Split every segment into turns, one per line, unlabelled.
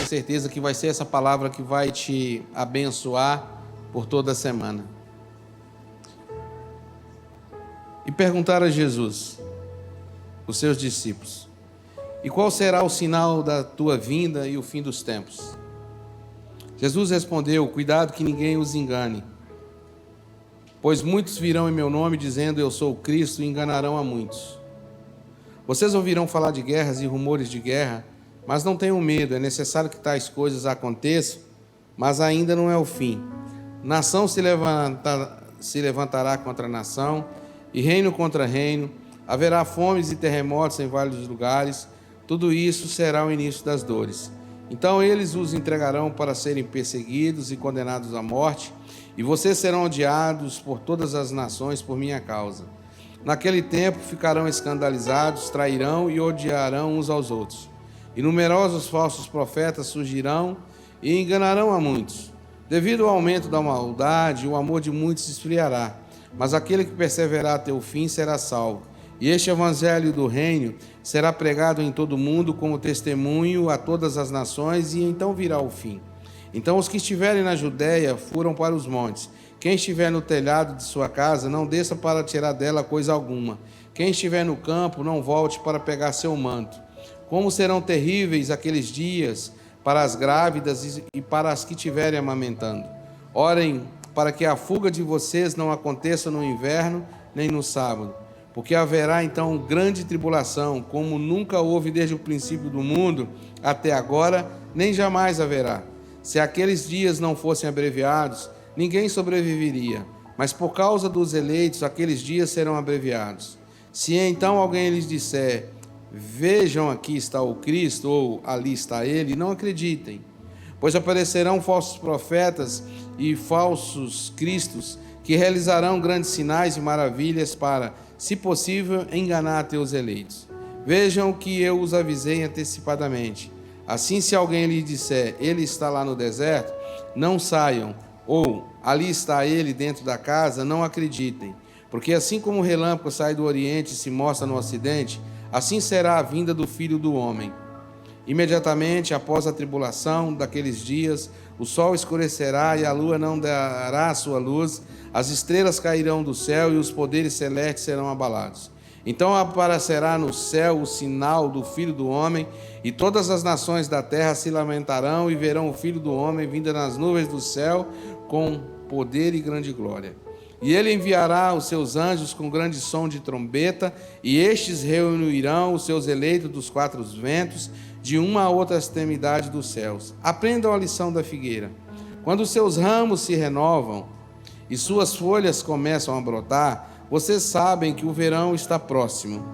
certeza que vai ser essa palavra que vai te abençoar por toda a semana. E perguntaram a Jesus, os seus discípulos: e qual será o sinal da tua vinda e o fim dos tempos? Jesus respondeu: cuidado que ninguém os engane, pois muitos virão em meu nome dizendo eu sou o Cristo e enganarão a muitos. Vocês ouvirão falar de guerras e rumores de guerra, mas não tenham medo, é necessário que tais coisas aconteçam, mas ainda não é o fim. Nação se levantará contra nação, e reino contra reino, haverá fomes e terremotos em vários lugares, tudo isso será o início das dores. Então eles os entregarão para serem perseguidos e condenados à morte, e vocês serão odiados por todas as nações por minha causa. Naquele tempo ficarão escandalizados, trairão e odiarão uns aos outros. E numerosos falsos profetas surgirão e enganarão a muitos. Devido ao aumento da maldade, o amor de muitos se esfriará, mas aquele que perseverar até o fim será salvo. E este evangelho do reino será pregado em todo o mundo como testemunho a todas as nações, e então virá o fim. Então os que estiverem na Judéia furam para os montes. Quem estiver no telhado de sua casa, não desça para tirar dela coisa alguma. Quem estiver no campo, não volte para pegar seu manto. Como serão terríveis aqueles dias para as grávidas e para as que estiverem amamentando. Orem para que a fuga de vocês não aconteça no inverno nem no sábado, porque haverá então grande tribulação, como nunca houve desde o princípio do mundo até agora, nem jamais haverá. Se aqueles dias não fossem abreviados, ninguém sobreviveria, mas por causa dos eleitos, aqueles dias serão abreviados. Se então alguém lhes disser: vejam, aqui está o Cristo, ou ali está ele, não acreditem, pois aparecerão falsos profetas e falsos cristos, que realizarão grandes sinais e maravilhas para, se possível, enganar teus eleitos. Vejam que eu os avisei antecipadamente. Assim, se alguém lhe disser: ele está lá no deserto, não saiam, ou ali está ele dentro da casa, não acreditem, porque assim como o relâmpago sai do oriente e se mostra no ocidente, assim será a vinda do Filho do Homem. Imediatamente após a tribulação daqueles dias, o sol escurecerá e a lua não dará a sua luz, as estrelas cairão do céu e os poderes celestes serão abalados. Então aparecerá no céu o sinal do Filho do Homem, e todas as nações da terra se lamentarão e verão o Filho do Homem vindo nas nuvens do céu com poder e grande glória. E ele enviará os seus anjos com grande som de trombeta, e estes reunirão os seus eleitos dos quatro ventos, de uma a outra extremidade dos céus. Aprendam a lição da figueira. Quando os seus ramos se renovam e suas folhas começam a brotar, vocês sabem que o verão está próximo.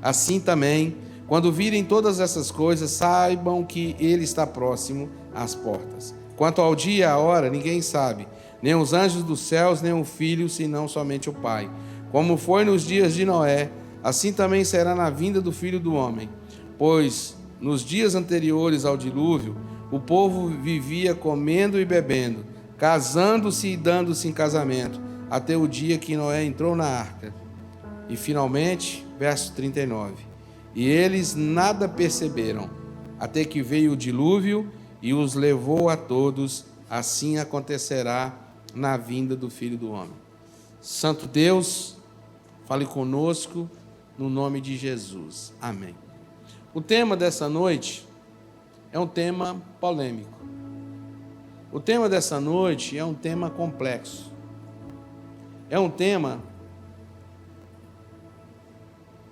Assim também, quando virem todas essas coisas, saibam que ele está próximo às portas. Quanto ao dia e à hora, ninguém sabe, nem os anjos dos céus, nem o Filho, senão somente o Pai. Como foi nos dias de Noé, assim também será na vinda do Filho do Homem. Pois nos dias anteriores ao dilúvio, o povo vivia comendo e bebendo, casando-se e dando-se em casamento, até o dia que Noé entrou na arca. E finalmente, verso 39, e eles nada perceberam, até que veio o dilúvio e os levou a todos. Assim acontecerá na vinda do Filho do Homem. Santo Deus, fale conosco no nome de Jesus. Amém. O tema dessa noite é um tema polêmico. O tema dessa noite é um tema complexo. É um tema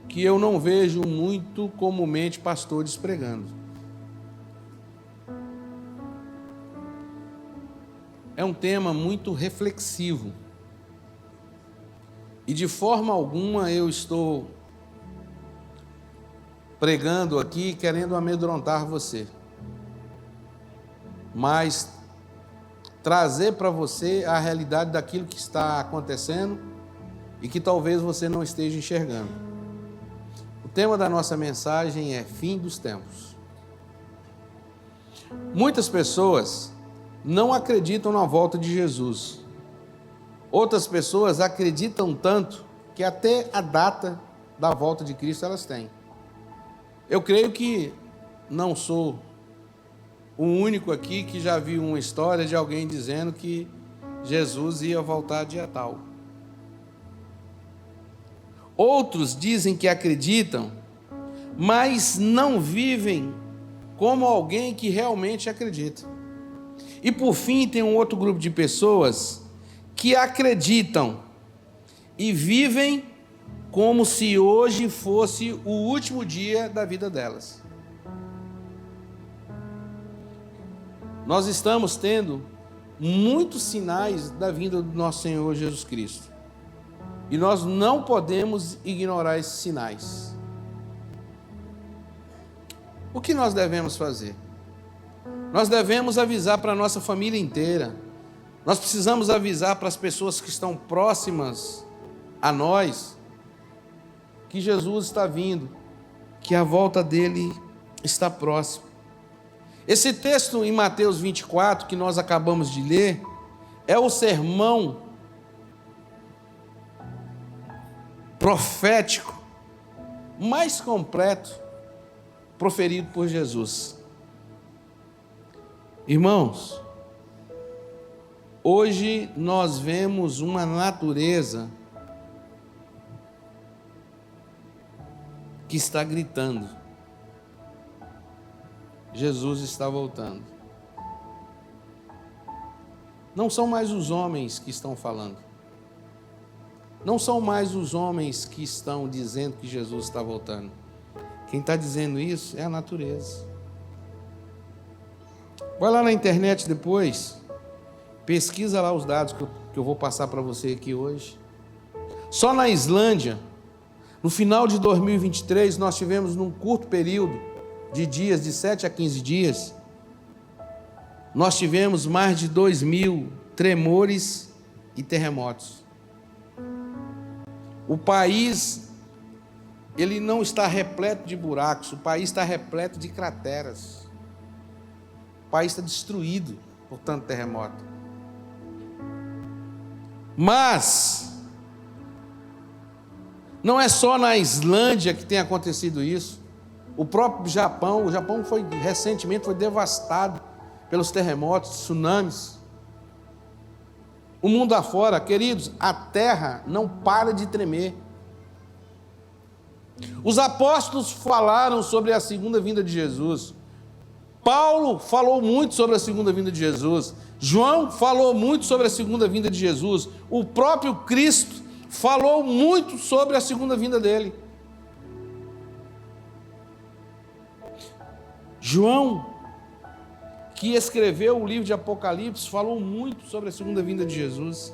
que eu não vejo muito comumente pastores pregando. É um tema muito reflexivo. E de forma alguma eu estou pregando aqui querendo amedrontar você, mas trazer para você a realidade daquilo que está acontecendo e que talvez você não esteja enxergando. O tema da nossa mensagem é fim dos tempos. Muitas pessoas não acreditam na volta de Jesus. Outras pessoas acreditam tanto que até a data da volta de Cristo elas têm. Eu creio que não sou o único aqui que já viu uma história de alguém dizendo que Jesus ia voltar dia tal. Outros dizem que acreditam, mas não vivem como alguém que realmente acredita. E por fim, tem um outro grupo de pessoas que acreditam e vivem como se hoje fosse o último dia da vida delas. Nós estamos tendo muitos sinais da vinda do nosso Senhor Jesus Cristo. E nós não podemos ignorar esses sinais. O que nós devemos fazer? Nós devemos avisar para a nossa família inteira. Nós precisamos avisar para as pessoas que estão próximas a nós que Jesus está vindo, que a volta dele está próxima. Esse texto em Mateus 24, que nós acabamos de ler, é o sermão profético mais completo proferido por Jesus. Irmãos, hoje nós vemos uma natureza que está gritando: Jesus está voltando. Não são mais os homens que estão falando. Não são mais os homens que estão dizendo que Jesus está voltando. Quem está dizendo isso é a natureza. Vai lá na internet depois, pesquisa lá os dados que eu vou passar para você aqui hoje. Só na Islândia, no final de 2023, nós tivemos num curto período de dias, de 7 a 15 dias, nós tivemos mais de 2.000 tremores e terremotos. O país, ele não está repleto de buracos, o país está repleto de crateras. O país está destruído por tanto terremoto. Mas não é só na Islândia que tem acontecido isso. O próprio Japão, recentemente foi devastado pelos terremotos, tsunamis. O mundo afora, queridos, a terra não para de tremer. Os apóstolos falaram sobre a segunda vinda de Jesus. Paulo falou muito sobre a segunda vinda de Jesus. João falou muito sobre a segunda vinda de Jesus. O próprio Cristo falou muito sobre a segunda vinda dele. João, que escreveu o livro de Apocalipse, falou muito sobre a segunda vinda de Jesus.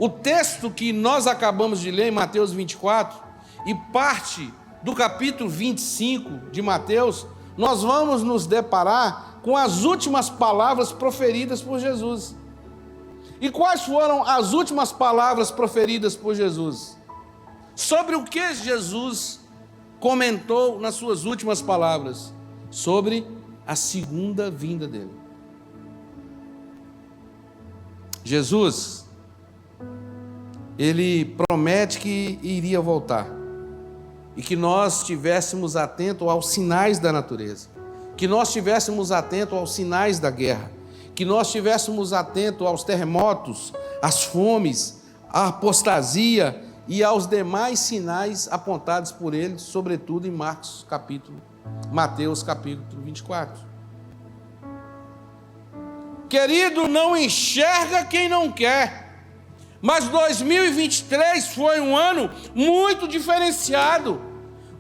O texto que nós acabamos de ler em Mateus 24 e parte do capítulo 25 de Mateus, nós vamos nos deparar com as últimas palavras proferidas por Jesus. E quais foram as últimas palavras proferidas por Jesus? Sobre o que Jesus comentou nas suas últimas palavras? Sobre a segunda vinda dele. Jesus, ele promete que iria voltar e que nós estivéssemos atentos aos sinais da natureza, que nós estivéssemos atentos aos sinais da guerra, que nós estivéssemos atentos aos terremotos, às fomes, à apostasia e aos demais sinais apontados por ele, sobretudo em Mateus capítulo 24. Querido, não enxerga quem não quer, mas 2023 foi um ano muito diferenciado.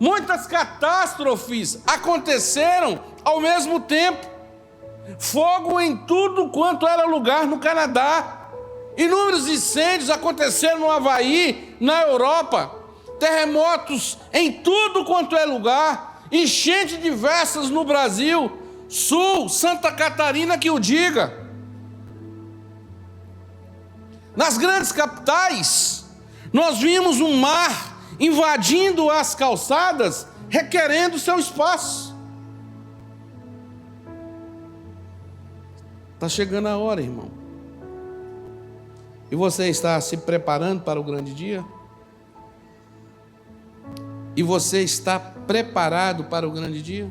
Muitas catástrofes aconteceram ao mesmo tempo. Fogo em tudo quanto era lugar no Canadá. Inúmeros incêndios aconteceram no Havaí, na Europa. Terremotos em tudo quanto é lugar. Enchentes diversas no Brasil. Sul, Santa Catarina que o diga. Nas grandes capitais, nós vimos um mar invadindo as calçadas, requerendo seu espaço. Está chegando a hora, irmão. E você está se preparando para o grande dia? E você está preparado para o grande dia?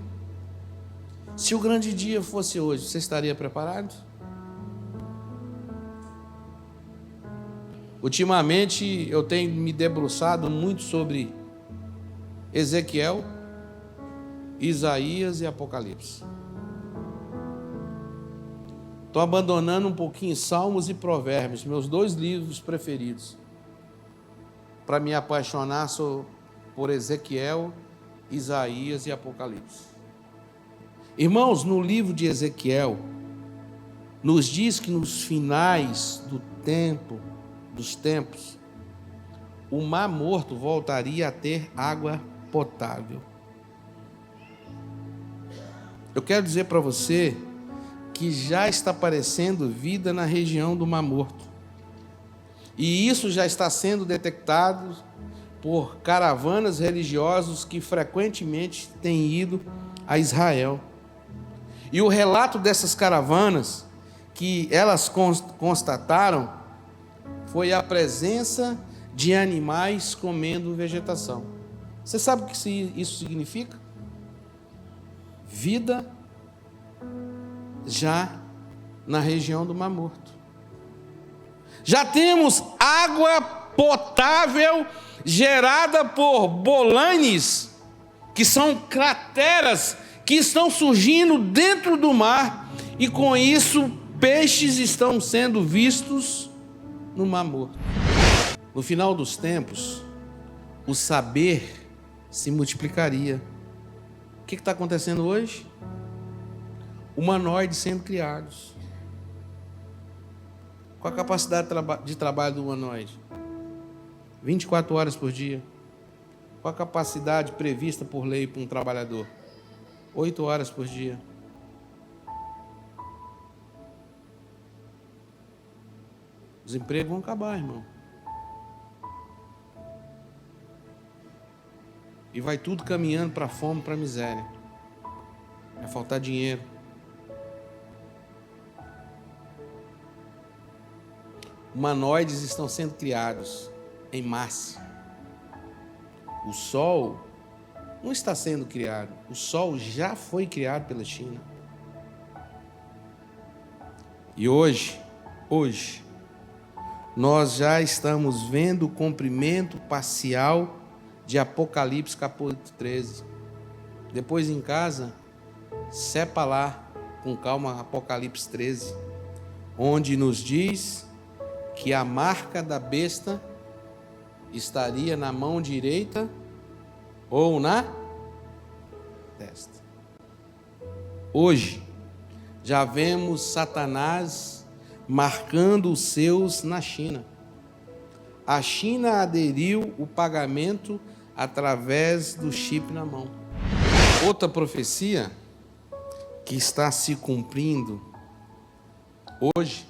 Se o grande dia fosse hoje, você estaria preparado? Ultimamente eu tenho me debruçado muito sobre Ezequiel, Isaías e Apocalipse. Estou abandonando um pouquinho Salmos e Provérbios, meus 2 livros preferidos, para me apaixonar por Ezequiel, Isaías e Apocalipse. Irmãos, no livro de Ezequiel, nos diz que nos finais dos tempos, o Mar Morto voltaria a ter água potável. Eu quero dizer para você que já está aparecendo vida na região do Mar Morto. E isso já está sendo detectado por caravanas religiosos que frequentemente têm ido a Israel. E o relato dessas caravanas, que elas constataram, foi a presença de animais comendo vegetação. Você sabe o que isso significa? Vida já na região do Mar Morto. Já temos água potável gerada por bolanes, que são crateras que estão surgindo dentro do mar, e com isso peixes estão sendo vistos no Mar Morto. No final dos tempos, o saber se multiplicaria. O que está acontecendo hoje? Humanoides sendo criados. Qual a capacidade de trabalho do humanoide? 24 horas por dia. Qual a capacidade prevista por lei para um trabalhador? 8 horas por dia. Os empregos vão acabar, irmão. E vai tudo caminhando para a fome, para a miséria. Vai faltar dinheiro. Humanoides estão sendo criados em massa. O Sol não está sendo criado. O Sol já foi criado pela China. E hoje, nós já estamos vendo o cumprimento parcial de Apocalipse capítulo 13. Depois em casa, sepa lá com calma Apocalipse 13, onde nos diz que a marca da besta estaria na mão direita ou na testa. Hoje, já vemos Satanás marcando os seus na China. A China aderiu o pagamento através do chip na mão. Outra profecia que está se cumprindo hoje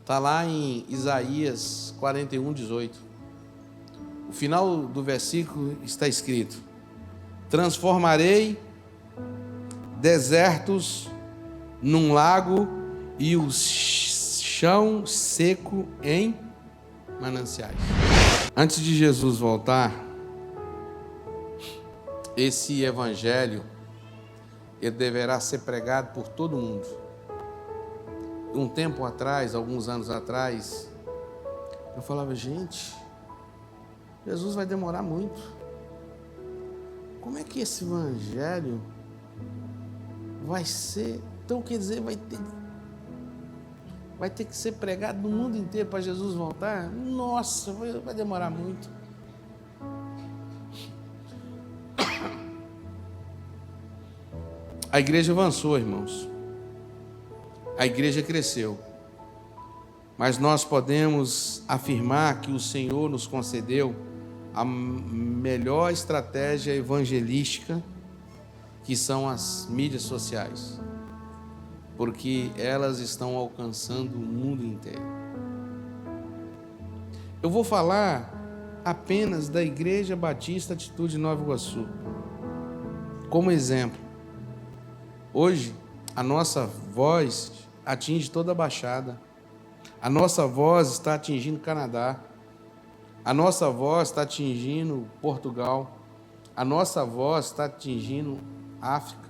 está lá em Isaías 41:18. O final do versículo está escrito: transformarei desertos num lago e o chão seco em mananciais. Antes de Jesus voltar, esse evangelho ele deverá ser pregado por todo mundo. Um tempo atrás, alguns anos atrás, eu falava, gente, Jesus vai demorar muito. Como é que esse evangelho vai ser? Então, quer dizer, vai ter que ser pregado no mundo inteiro para Jesus voltar? Nossa, vai demorar muito. A igreja avançou, irmãos. A igreja cresceu. Mas nós podemos afirmar que o Senhor nos concedeu a melhor estratégia evangelística, que são as mídias sociais, porque elas estão alcançando o mundo inteiro. Eu vou falar apenas da Igreja Batista Atitude Nova Iguaçu, como exemplo. Hoje, a nossa voz atinge toda a Baixada. A nossa voz está atingindo o Canadá. A nossa voz está atingindo Portugal. A nossa voz está atingindo África.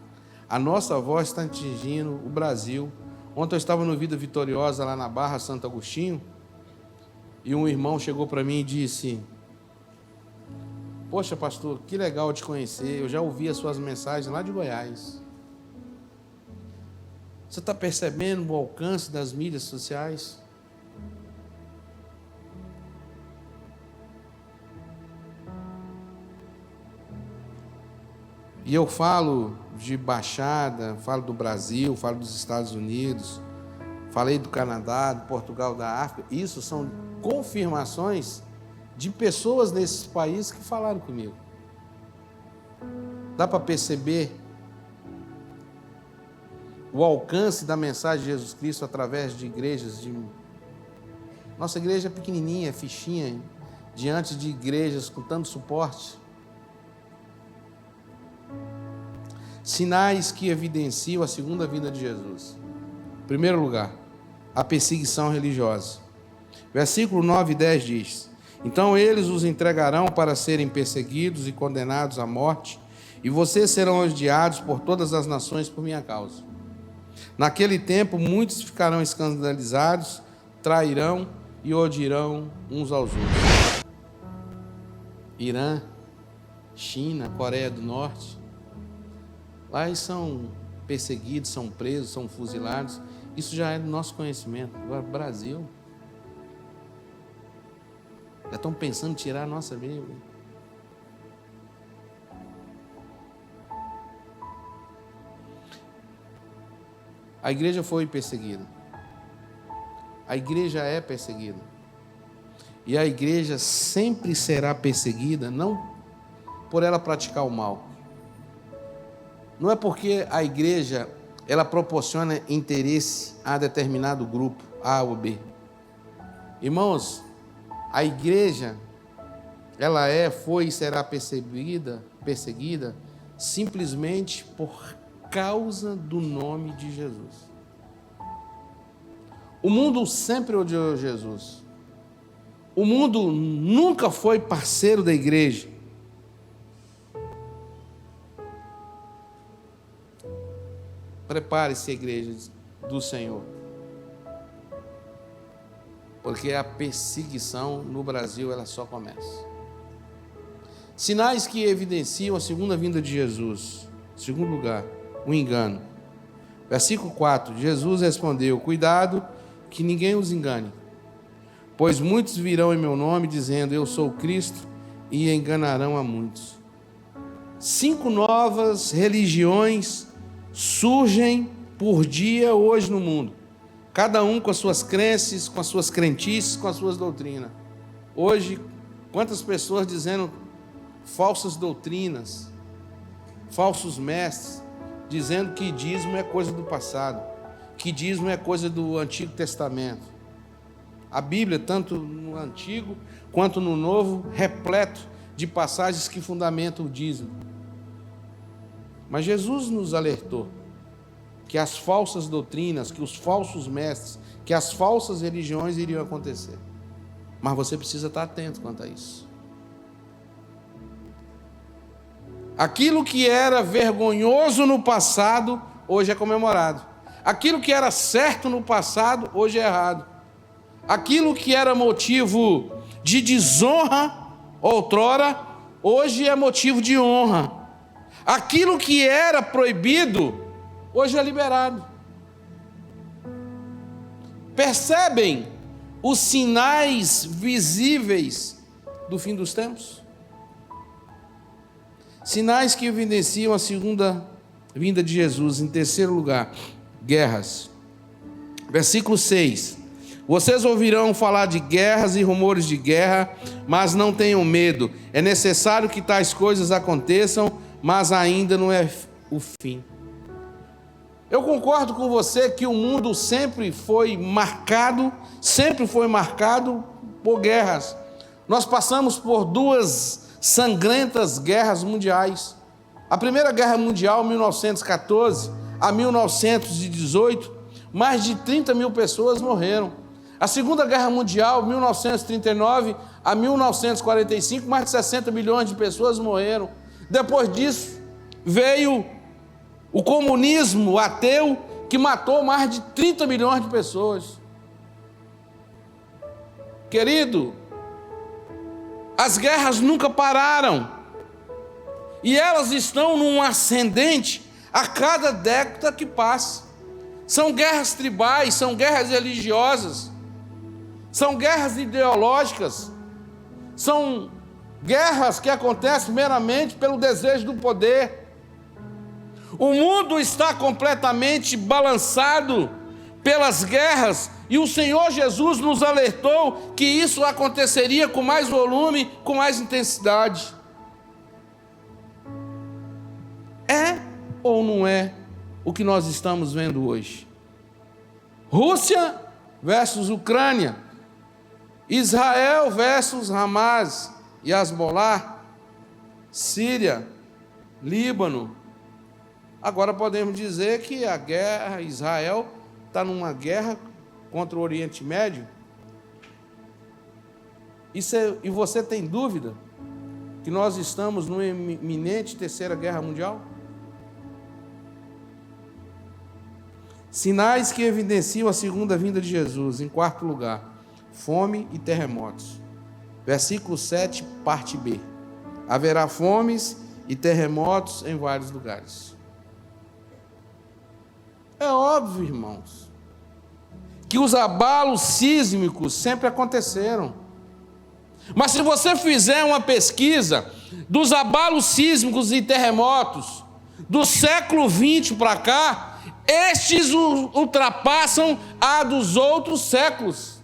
A nossa voz está atingindo o Brasil. Ontem eu estava no Vida Vitoriosa, lá na Barra Santo Agostinho, e um irmão chegou para mim e disse: poxa, pastor, que legal te conhecer, eu já ouvi as suas mensagens lá de Goiás. Você está percebendo o alcance das mídias sociais? E eu falo de Baixada, falo do Brasil, falo dos Estados Unidos, falei do Canadá, do Portugal, da África. Isso são confirmações de pessoas nesses países que falaram comigo. Dá para perceber o alcance da mensagem de Jesus Cristo através de igrejas. Nossa igreja é pequenininha, fichinha, diante de igrejas com tanto suporte. Sinais que evidenciam a segunda vinda de Jesus. Em primeiro lugar, a perseguição religiosa. Versículo 9 e 10 diz: então eles os entregarão para serem perseguidos e condenados à morte, e vocês serão odiados por todas as nações por minha causa. Naquele tempo, muitos ficarão escandalizados, trairão e odiarão uns aos outros. Irã, China, Coreia do Norte, lá eles são perseguidos, são presos, são fuzilados. Isso já é do nosso conhecimento. Agora, Brasil, já estão pensando em tirar a nossa Bíblia. A igreja foi perseguida. A igreja é perseguida. E a igreja sempre será perseguida, não por ela praticar o mal. Não é porque a igreja ela proporciona interesse a determinado grupo, A ou B. Irmãos, a igreja, ela foi e será perseguida simplesmente por causa do nome de Jesus. O mundo sempre odiou Jesus. O mundo nunca foi parceiro da igreja. Prepare-se, igreja do Senhor, porque a perseguição no Brasil ela só começa. Sinais que evidenciam a segunda vinda de Jesus. Em segundo lugar, o engano. Versículo 4, Jesus respondeu: cuidado que ninguém os engane, pois muitos virão em meu nome dizendo eu sou Cristo e enganarão a muitos. 5 novas religiões surgem por dia hoje no mundo, cada um com as suas crenças, com as suas crentices, com as suas doutrinas. Hoje, quantas pessoas dizendo falsas doutrinas, falsos mestres, dizendo que dízimo é coisa do passado, que dízimo é coisa do Antigo Testamento. A Bíblia, tanto no Antigo quanto no Novo, repleto de passagens que fundamentam o dízimo. Mas Jesus nos alertou que as falsas doutrinas, que os falsos mestres, que as falsas religiões iriam acontecer. Mas você precisa estar atento quanto a isso. Aquilo que era vergonhoso no passado, hoje é comemorado. Aquilo que era certo no passado, hoje é errado. Aquilo que era motivo de desonra outrora, hoje é motivo de honra. Aquilo que era proibido, hoje é liberado. Percebem os sinais visíveis do fim dos tempos? Sinais que evidenciam a segunda vinda de Jesus. Em terceiro lugar, guerras. Versículo 6. Vocês ouvirão falar de guerras e rumores de guerra, mas não tenham medo. É necessário que tais coisas aconteçam, mas ainda não é o fim. Eu concordo com você que o mundo sempre foi marcado por guerras. Nós passamos por 2 sangrentas guerras mundiais. A Primeira Guerra Mundial, 1914 a 1918, mais de 30 mil pessoas morreram. A Segunda Guerra Mundial, 1939 a 1945, mais de 60 milhões de pessoas morreram. Depois disso, veio O comunismo ateu que matou mais de 30 milhões de pessoas. Querido, as guerras nunca pararam. E elas estão num ascendente a cada década que passa. São guerras tribais, são guerras religiosas, são guerras ideológicas, são guerras que acontecem meramente pelo desejo do poder. O mundo está completamente balançado pelas guerras e o Senhor Jesus nos alertou que isso aconteceria com mais volume, com mais intensidade. É ou não é o que nós estamos vendo hoje? Rússia versus Ucrânia, Israel versus Hamas e Hezbollah, Síria, Líbano. Agora podemos dizer que a guerra, Israel está numa guerra contra o Oriente Médio. E você tem dúvida que nós estamos numa iminente terceira guerra mundial? Sinais que evidenciam a segunda vinda de Jesus. Em quarto lugar, fome e terremotos. Versículo 7, parte B. Haverá fomes e terremotos em vários lugares. É óbvio, irmãos, que os abalos sísmicos sempre aconteceram. Mas se você fizer uma pesquisa dos abalos sísmicos e terremotos do século XX para cá, estes ultrapassam a dos outros séculos.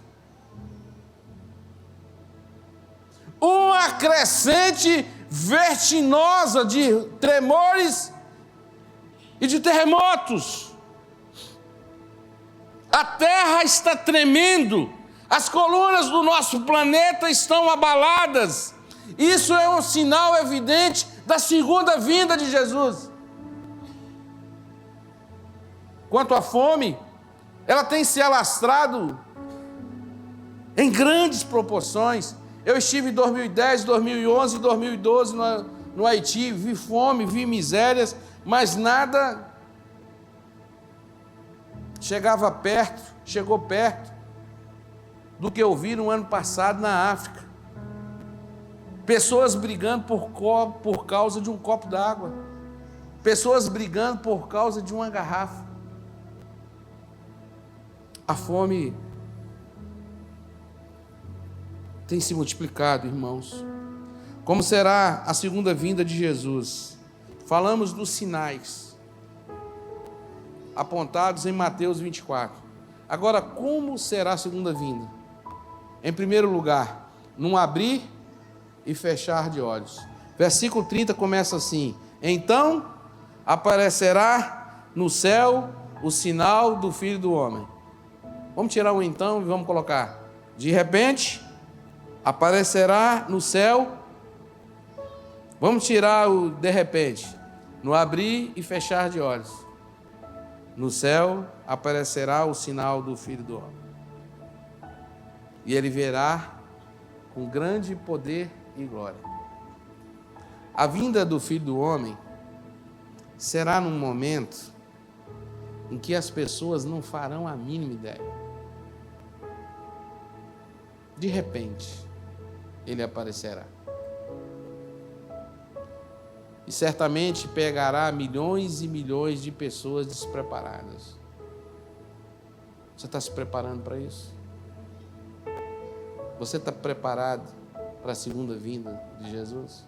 Uma crescente vertiginosa de tremores e de terremotos. A Terra está tremendo, as colunas do nosso planeta estão abaladas. Isso é um sinal evidente da segunda vinda de Jesus. Quanto à fome, ela tem se alastrado em grandes proporções. Eu estive em 2010, 2011 e 2012 no Haiti, vi fome, vi misérias, mas nada chegou perto do que eu vi no ano passado na África. Pessoas brigando por causa de um copo d'água. Pessoas brigando por causa de uma garrafa. A fome tem se multiplicado, irmãos. Como será a segunda vinda de Jesus? Falamos dos sinais apontados em Mateus 24. Agora, como será a segunda vinda? Em primeiro lugar, num abrir e fechar de olhos. Versículo 30 começa assim: então aparecerá no céu o sinal do Filho do Homem. Vamos tirar um então e vamos colocar: de repente aparecerá no céu. Vamos tirar o de repente. No abrir e fechar de olhos. No céu aparecerá o sinal do Filho do Homem. E ele verá com grande poder e glória. A vinda do Filho do Homem será num momento em que as pessoas não farão a mínima ideia. De repente, ele aparecerá. E certamente pegará milhões e milhões de pessoas despreparadas. Você está se preparando para isso? Você está preparado para a segunda vinda de Jesus?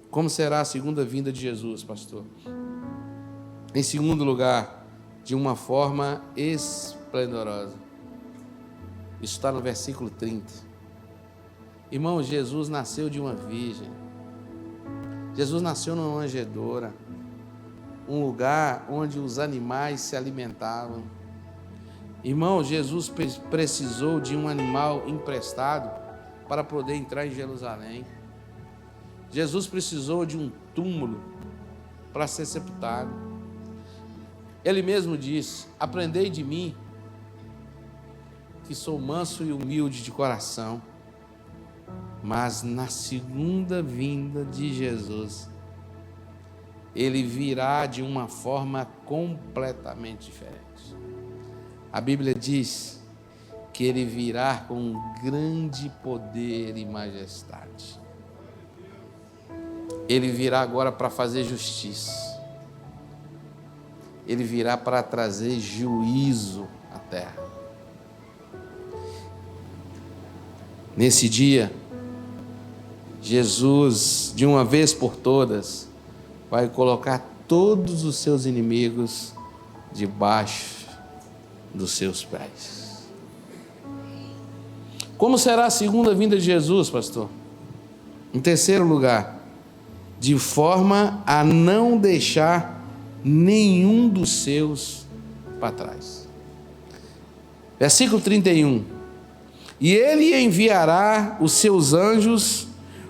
Como será a segunda vinda de Jesus, pastor? Em segundo lugar, de uma forma esplendorosa. Isso está no versículo 30. Irmão, Jesus nasceu de uma virgem. Jesus nasceu numa manjedoura, um lugar onde os animais se alimentavam. Irmão, Jesus precisou de um animal emprestado para poder entrar em Jerusalém. Jesus precisou de um túmulo para ser sepultado. Ele mesmo disse: aprendei de mim, que sou manso e humilde de coração. Mas na segunda vinda de Jesus, ele virá de uma forma completamente diferente. A Bíblia diz que ele virá com grande poder e majestade. Ele virá agora para fazer justiça. Ele virá para trazer juízo à terra. Nesse dia, Jesus, de uma vez por todas, vai colocar todos os seus inimigos debaixo dos seus pés. Como será a segunda vinda de Jesus, pastor? Em terceiro lugar, de forma a não deixar nenhum dos seus para trás. Versículo 31. E ele enviará os seus anjos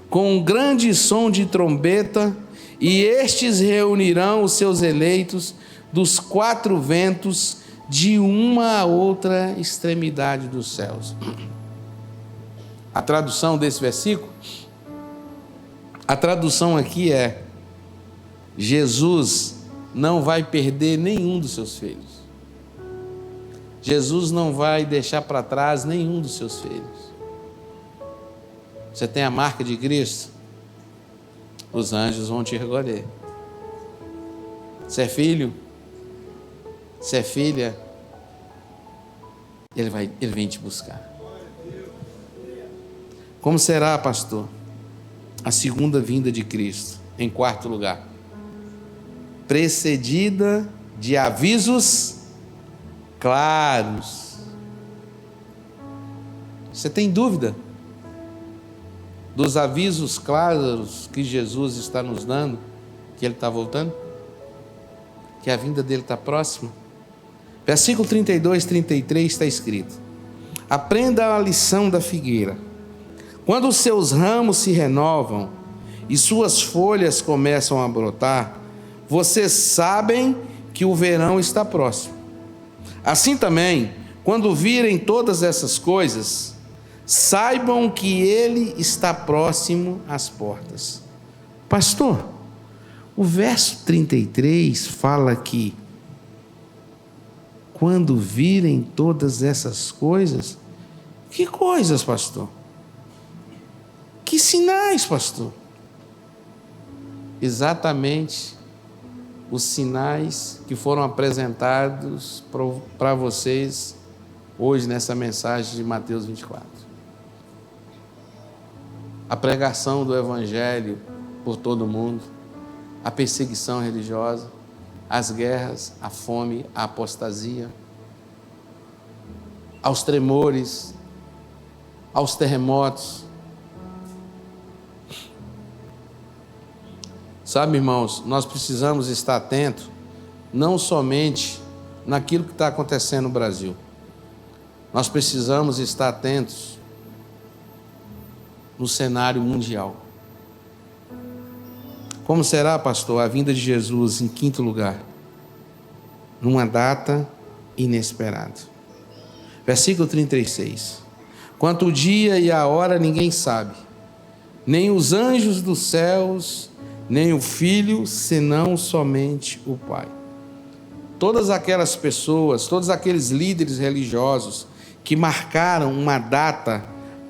com um grande som de trombeta, e estes reunirão os seus eleitos dos quatro ventos, de uma a outra extremidade dos céus. A tradução desse versículo, a tradução aqui é: Jesus não vai perder nenhum dos seus filhos. Jesus não vai deixar para trás nenhum dos seus filhos. Você tem a marca de Cristo? Os anjos vão te recolher. Você é filho? Você é filha? Ele vem te buscar. Como será, pastor, a segunda vinda de Cristo? Em quarto lugar, precedida de avisos claros. Você tem dúvida dos avisos claros que Jesus está nos dando, que Ele está voltando? Que a vinda dele está próxima? Versículo 32, 33 está escrito: aprenda a lição da figueira. Quando os seus ramos se renovam e suas folhas começam a brotar, vocês sabem que o verão está próximo. Assim também, quando virem todas essas coisas, saibam que ele está próximo às portas. Pastor, o verso 33 fala que quando virem todas essas coisas, que coisas, pastor? Que sinais, pastor? Exatamente os sinais que foram apresentados para vocês hoje nessa mensagem de Mateus 24. A pregação do Evangelho por todo mundo, a perseguição religiosa, as guerras, a fome, a apostasia, aos tremores, aos terremotos. Sabe, irmãos, nós precisamos estar atentos não somente naquilo que está acontecendo no Brasil. Nós precisamos estar atentos no cenário mundial. Como será, pastor, a vinda de Jesus em quinto lugar? Numa data inesperada. Versículo 36. Quanto o dia e a hora ninguém sabe, nem os anjos dos céus, nem o Filho, senão somente o Pai. Todas aquelas pessoas, todos aqueles líderes religiosos que marcaram uma data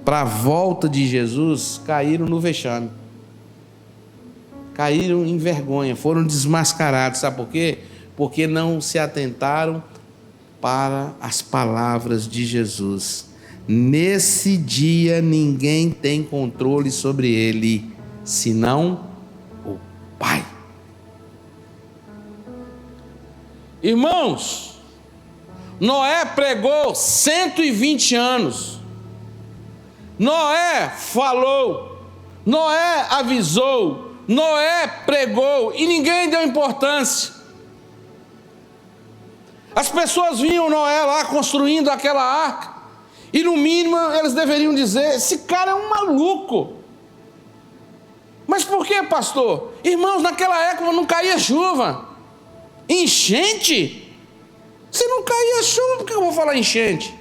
para a volta de Jesus, caíram no vexame. Caíram em vergonha, foram desmascarados. Sabe por quê? Porque não se atentaram para as palavras de Jesus. Nesse dia ninguém tem controle sobre ele, senão o Pai. Irmãos, Noé pregou 120 anos. Noé falou, Noé avisou, Noé pregou e ninguém deu importância. As pessoas viam Noé lá construindo aquela arca e no mínimo eles deveriam dizer: esse cara é um maluco. Mas por que, pastor? Irmãos, naquela época não caía chuva. Enchente? Se não caía chuva, por que eu vou falar enchente?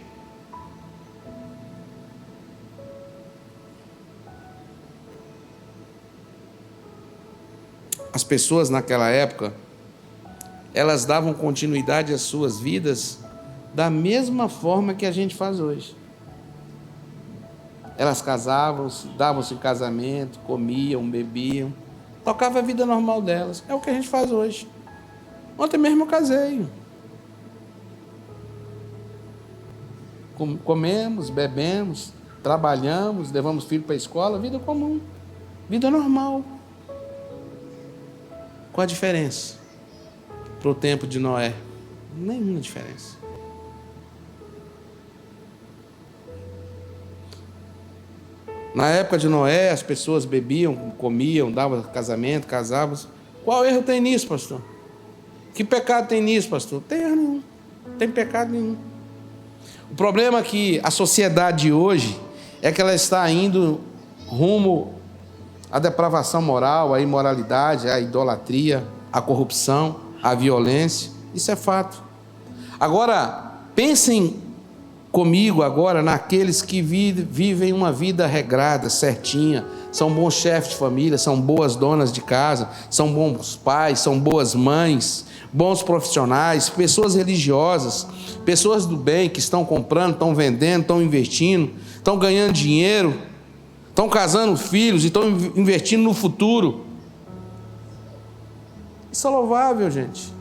as pessoas naquela época, elas davam continuidade às suas vidas da mesma forma que a gente faz hoje. Elas casavam-se, davam-se em casamento, comiam, bebiam, tocavam a vida normal delas. É o que a gente faz hoje. Ontem mesmo eu casei. Comemos, bebemos, trabalhamos, levamos filho para a escola, vida comum, vida normal. Qual a diferença para o tempo de Noé? Nenhuma diferença. Na época de Noé, as pessoas bebiam, comiam, davam casamento, casavam-se. Qual erro tem nisso, pastor? Que pecado tem nisso, pastor? Tem erro nenhum, não tem pecado nenhum. O problema é que a sociedade de hoje é que ela está indo rumo à depravação moral, à imoralidade, à idolatria, à corrupção, à violência. Isso é fato. Agora, pensem comigo agora naqueles que vivem uma vida regrada, certinha, são bons chefes de família, são boas donas de casa, são bons pais, são boas mães, bons profissionais, pessoas religiosas, pessoas do bem que estão comprando, estão vendendo, estão investindo, estão ganhando dinheiro, estão casando filhos e estão investindo no futuro. Isso é louvável, gente.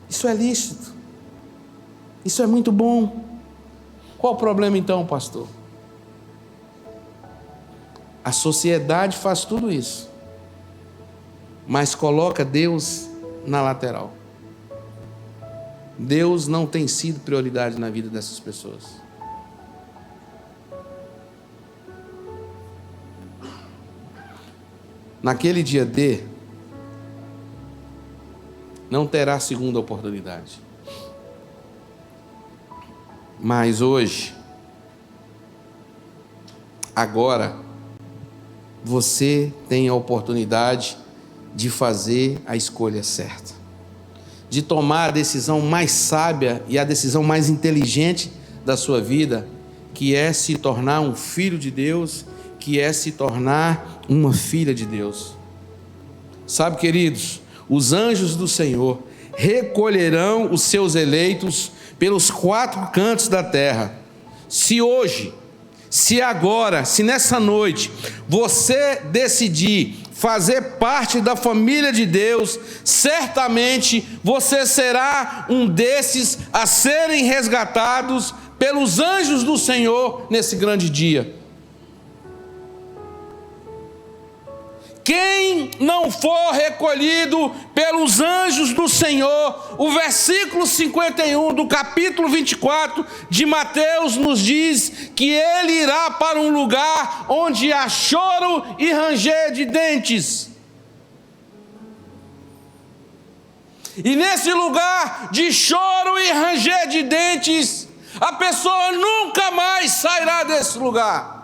Isso é lícito. Isso é muito bom. Qual o problema então, pastor? A sociedade faz tudo isso, mas coloca Deus na lateral. Deus não tem sido prioridade na vida dessas pessoas. Naquele dia D, não terá segunda oportunidade. Mas hoje, agora, você tem a oportunidade de fazer a escolha certa, de tomar a decisão mais sábia e a decisão mais inteligente da sua vida, que é se tornar um filho de Deus, que é se tornar uma filha de Deus. Sabe, queridos, os anjos do Senhor recolherão os seus eleitos pelos 4 cantos da terra. Se hoje, se agora, se nessa noite você decidir fazer parte da família de Deus, certamente você será um desses a serem resgatados pelos anjos do Senhor nesse grande dia. Quem não for recolhido pelos anjos do Senhor, o versículo 51 do capítulo 24 de Mateus nos diz que ele irá para um lugar onde há choro e ranger de dentes. E nesse lugar de choro e ranger de dentes, a pessoa nunca mais sairá desse lugar.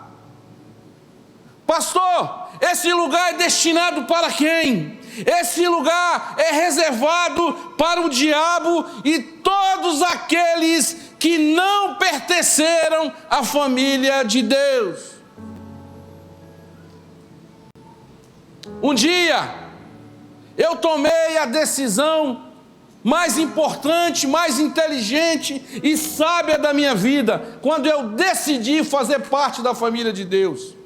Pastor, esse lugar é destinado para quem? Esse lugar é reservado para o diabo e todos aqueles que não pertenceram à família de Deus. Um dia, eu tomei a decisão mais importante, mais inteligente e sábia da minha vida, quando eu decidi fazer parte da família de Deus.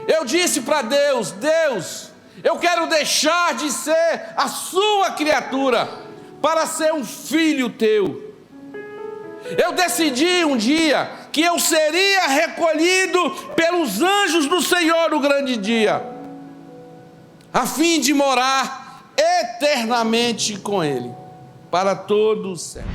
Eu disse para Deus: Deus, eu quero deixar de ser a sua criatura para ser um filho teu. Eu decidi um dia que eu seria recolhido pelos anjos do Senhor no grande dia, a fim de morar eternamente com Ele, para todo o céu.